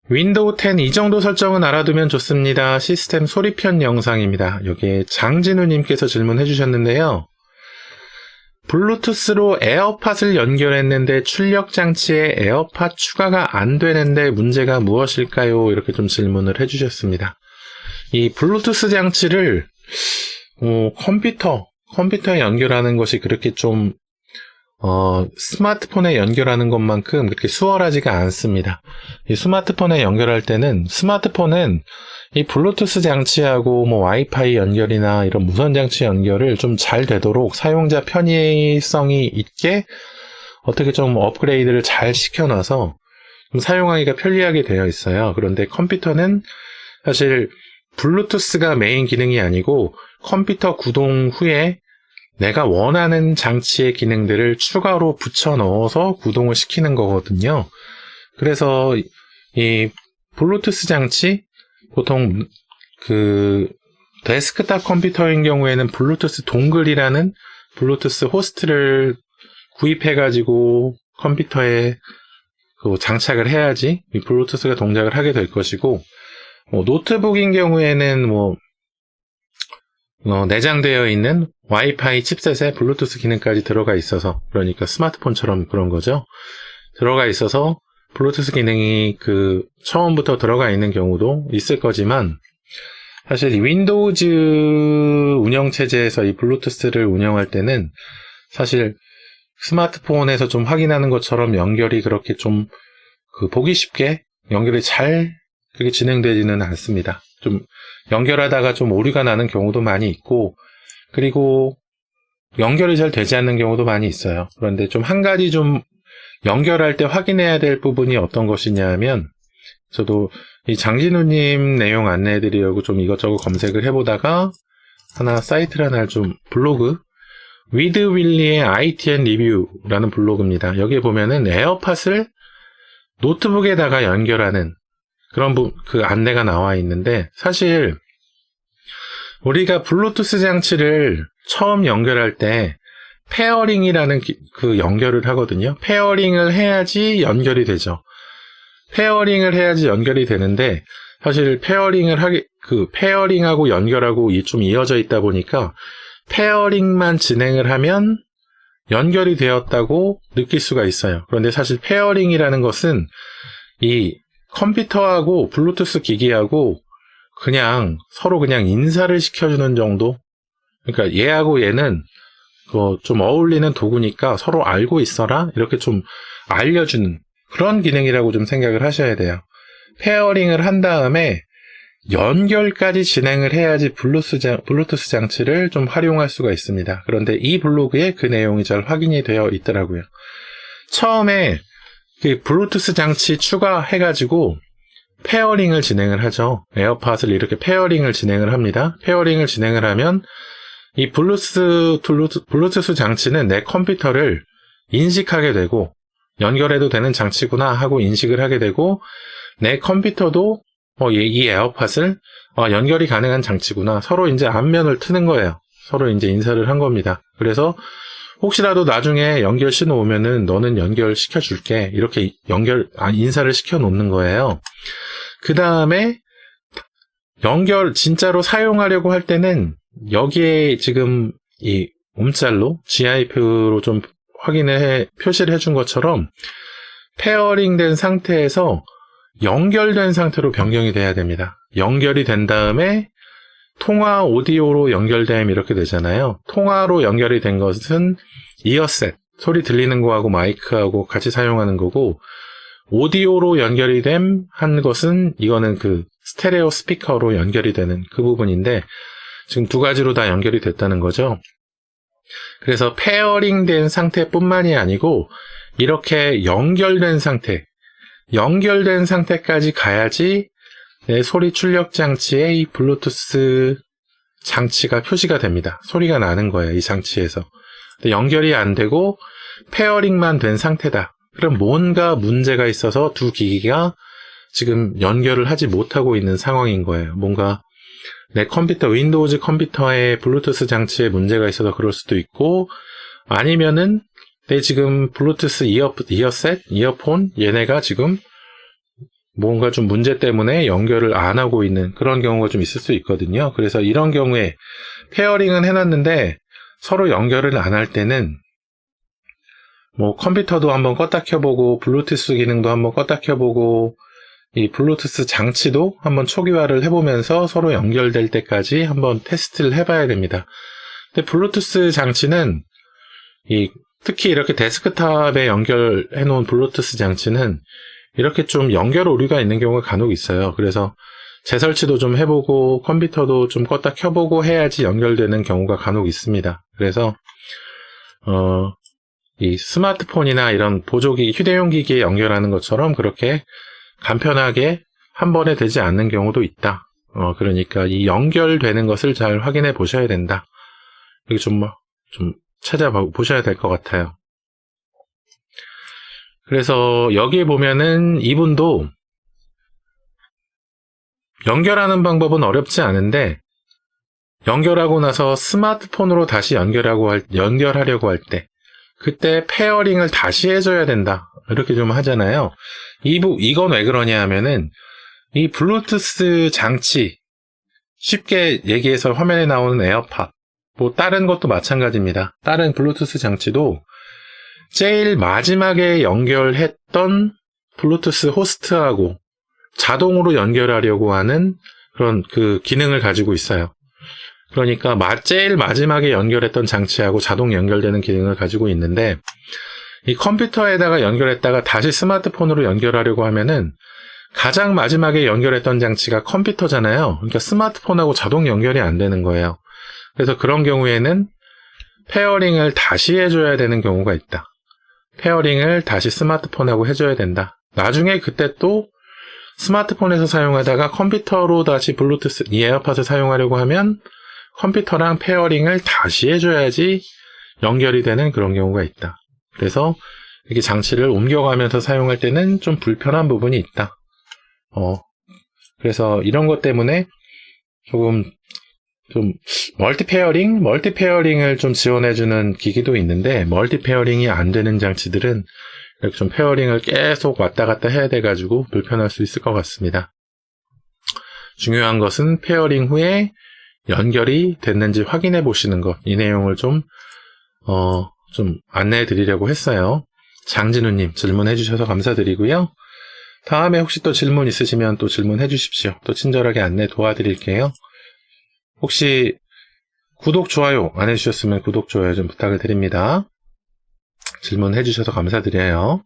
윈도우 10 이 정도 설정은 알아두면 좋습니다. 시스템 소리편 영상입니다. 여기에 장진우님께서 질문해 주셨는데요. 블루투스로 에어팟을 연결했는데 출력 장치에 에어팟 추가가 안 되는데 문제가 무엇일까요? 이렇게 좀 질문을 해 주셨습니다. 이 블루투스 장치를 컴퓨터에 연결하는 것이 그렇게 좀 스마트폰에 연결하는 것만큼 그렇게 수월하지가 않습니다. 이 스마트폰에 연결할 때는 스마트폰은 이 블루투스 장치하고 와이파이 연결이나 이런 무선 장치 연결을 좀 잘 되도록 사용자 편의성이 있게 어떻게 좀 업그레이드를 잘 시켜놔서 좀 사용하기가 편리하게 되어 있어요. 그런데 컴퓨터는 사실 블루투스가 메인 기능이 아니고 컴퓨터 구동 후에 내가 원하는 장치의 기능들을 추가로 붙여 넣어서 구동을 시키는 거거든요. 그래서 이 블루투스 장치, 보통 데스크탑 컴퓨터인 경우에는 블루투스 동글이라는 블루투스 호스트를 구입해가지고 컴퓨터에 장착을 해야지 이 블루투스가 동작을 하게 될 것이고, 노트북인 경우에는 내장되어 있는 와이파이 칩셋에 블루투스 기능까지 들어가 있어서, 그러니까 스마트폰처럼 그런 거죠. 들어가 있어서 블루투스 기능이 처음부터 들어가 있는 경우도 있을 거지만, 사실 이 윈도우즈 운영체제에서 이 블루투스를 운영할 때는 사실 스마트폰에서 좀 확인하는 것처럼 연결이 그렇게 좀 보기 쉽게 연결이 잘 그렇게 진행되지는 않습니다. 좀 연결하다가 좀 오류가 나는 경우도 많이 있고, 그리고 연결이 잘 되지 않는 경우도 많이 있어요. 그런데 좀 한 가지 좀 연결할 때 확인해야 될 부분이 어떤 것이냐 하면, 저도 이 장진우님 내용 안내해드리려고 좀 이것저것 검색을 해보다가 사이트를 하나 좀 블로그, 위드윌리의 ITN 리뷰라는 블로그입니다. 여기에 보면은 에어팟을 노트북에다가 연결하는 그런 안내가 나와 있는데, 사실 우리가 블루투스 장치를 처음 연결할 때 페어링이라는 연결을 하거든요. 페어링을 해야지 연결이 되죠. 페어링을 해야지 연결이 되는데, 사실 페어링하고 연결하고 좀 이어져 있다 보니까 페어링만 진행을 하면 연결이 되었다고 느낄 수가 있어요. 그런데 사실 페어링이라는 것은 이 컴퓨터하고 블루투스 기기하고 서로 인사를 시켜주는 정도? 그러니까 얘하고 얘는 좀 어울리는 도구니까 서로 알고 있어라? 이렇게 좀 알려주는 그런 기능이라고 좀 생각을 하셔야 돼요. 페어링을 한 다음에 연결까지 진행을 해야지 블루투스 장치를 좀 활용할 수가 있습니다. 그런데 이 블로그에 그 내용이 잘 확인이 되어 있더라고요. 처음에 블루투스 장치 추가해가지고 페어링을 진행을 하죠. 에어팟을 이렇게 페어링을 진행을 합니다. 페어링을 진행을 하면 이 블루투스 장치는 내 컴퓨터를 인식하게 되고, 연결해도 되는 장치구나 하고 인식을 하게 되고, 내 컴퓨터도 이 에어팟을 연결이 가능한 장치구나, 서로 이제 안면을 트는 거예요. 서로 이제 인사를 한 겁니다. 그래서 혹시라도 나중에 연결 신호 오면은 너는 연결시켜 줄게, 이렇게 인사를 시켜 놓는 거예요. 그 다음에 진짜로 사용하려고 할 때는 여기에 지금 이 움짤로 GIF로 좀 표시를 해준 것처럼 페어링 된 상태에서 연결된 상태로 변경이 돼야 됩니다. 연결이 된 다음에 통화 오디오로 연결됨 이렇게 되잖아요. 통화로 연결이 된 것은 이어셋, 소리 들리는 거하고 마이크하고 같이 사용하는 거고, 오디오로 연결이 한 것은 이거는 스테레오 스피커로 연결이 되는 그 부분인데, 지금 두 가지로 다 연결이 됐다는 거죠. 그래서 페어링 된 상태뿐만이 아니고 이렇게 연결된 상태까지 가야지 내 소리 출력 장치에 이 블루투스 장치가 표시가 됩니다. 소리가 나는 거예요, 이 장치에서. 근데 연결이 안 되고 페어링만 된 상태다. 그럼 뭔가 문제가 있어서 두 기기가 지금 연결을 하지 못하고 있는 상황인 거예요. 뭔가 내 윈도우즈 컴퓨터에 블루투스 장치에 문제가 있어서 그럴 수도 있고, 아니면은 내 지금 블루투스 이어폰, 얘네가 지금 뭔가 좀 문제 때문에 연결을 안 하고 있는 그런 경우가 좀 있을 수 있거든요. 그래서 이런 경우에 페어링은 해놨는데 서로 연결을 안 할 때는 뭐 컴퓨터도 한번 껐다 켜보고 블루투스 기능도 한번 껐다 켜보고 이 블루투스 장치도 한번 초기화를 해보면서 서로 연결될 때까지 한번 테스트를 해봐야 됩니다. 근데 블루투스 장치는 특히 이렇게 데스크탑에 연결해 놓은 블루투스 장치는 이렇게 좀 연결 오류가 있는 경우가 간혹 있어요. 그래서 재설치도 좀 해보고 컴퓨터도 좀 껐다 켜보고 해야지 연결되는 경우가 간혹 있습니다. 그래서 이 스마트폰이나 이런 보조기기, 휴대용 기기에 연결하는 것처럼 그렇게 간편하게 한 번에 되지 않는 경우도 있다. 그러니까 이 연결되는 것을 잘 확인해 보셔야 된다. 이게 좀 찾아보셔야 될 것 같아요. 그래서 여기에 보면은 이분도 연결하는 방법은 어렵지 않은데 연결하고 나서 스마트폰으로 다시 연결하려고 할 때 그때 페어링을 다시 해줘야 된다. 이렇게 좀 하잖아요. 이건 왜 그러냐 하면은 이 블루투스 장치 쉽게 얘기해서 화면에 나오는 에어팟 뭐 다른 것도 마찬가지입니다. 다른 블루투스 장치도 제일 마지막에 연결했던 블루투스 호스트하고 자동으로 연결하려고 하는 그런 그 기능을 가지고 있어요. 그러니까 제일 마지막에 연결했던 장치하고 자동 연결되는 기능을 가지고 있는데 이 컴퓨터에다가 연결했다가 다시 스마트폰으로 연결하려고 하면은 가장 마지막에 연결했던 장치가 컴퓨터잖아요. 그러니까 스마트폰하고 자동 연결이 안 되는 거예요. 그래서 그런 경우에는 페어링을 다시 해줘야 되는 경우가 있다. 페어링을 다시 스마트폰하고 해줘야 된다. 나중에 그때 또 스마트폰에서 사용하다가 컴퓨터로 다시 블루투스 이 에어팟을 사용하려고 하면 컴퓨터랑 페어링을 다시 해줘야지 연결이 되는 그런 경우가 있다. 그래서 이렇게 장치를 옮겨가면서 사용할 때는 좀 불편한 부분이 있다. 그래서 이런 것 때문에 조금 좀 멀티페어링을 좀 지원해주는 기기도 있는데 멀티페어링이 안 되는 장치들은 이렇게 좀 페어링을 계속 왔다 갔다 해야 돼가지고 불편할 수 있을 것 같습니다. 중요한 것은 페어링 후에 연결이 됐는지 확인해 보시는 것, 이 내용을 좀 안내해 드리려고 했어요. 장진우님 질문해 주셔서 감사드리고요. 다음에 혹시 또 질문 있으시면 또 질문해 주십시오. 또 친절하게 안내 도와드릴게요. 혹시 구독, 좋아요 안 해주셨으면 구독, 좋아요 좀 부탁을 드립니다. 질문해 주셔서 감사드려요.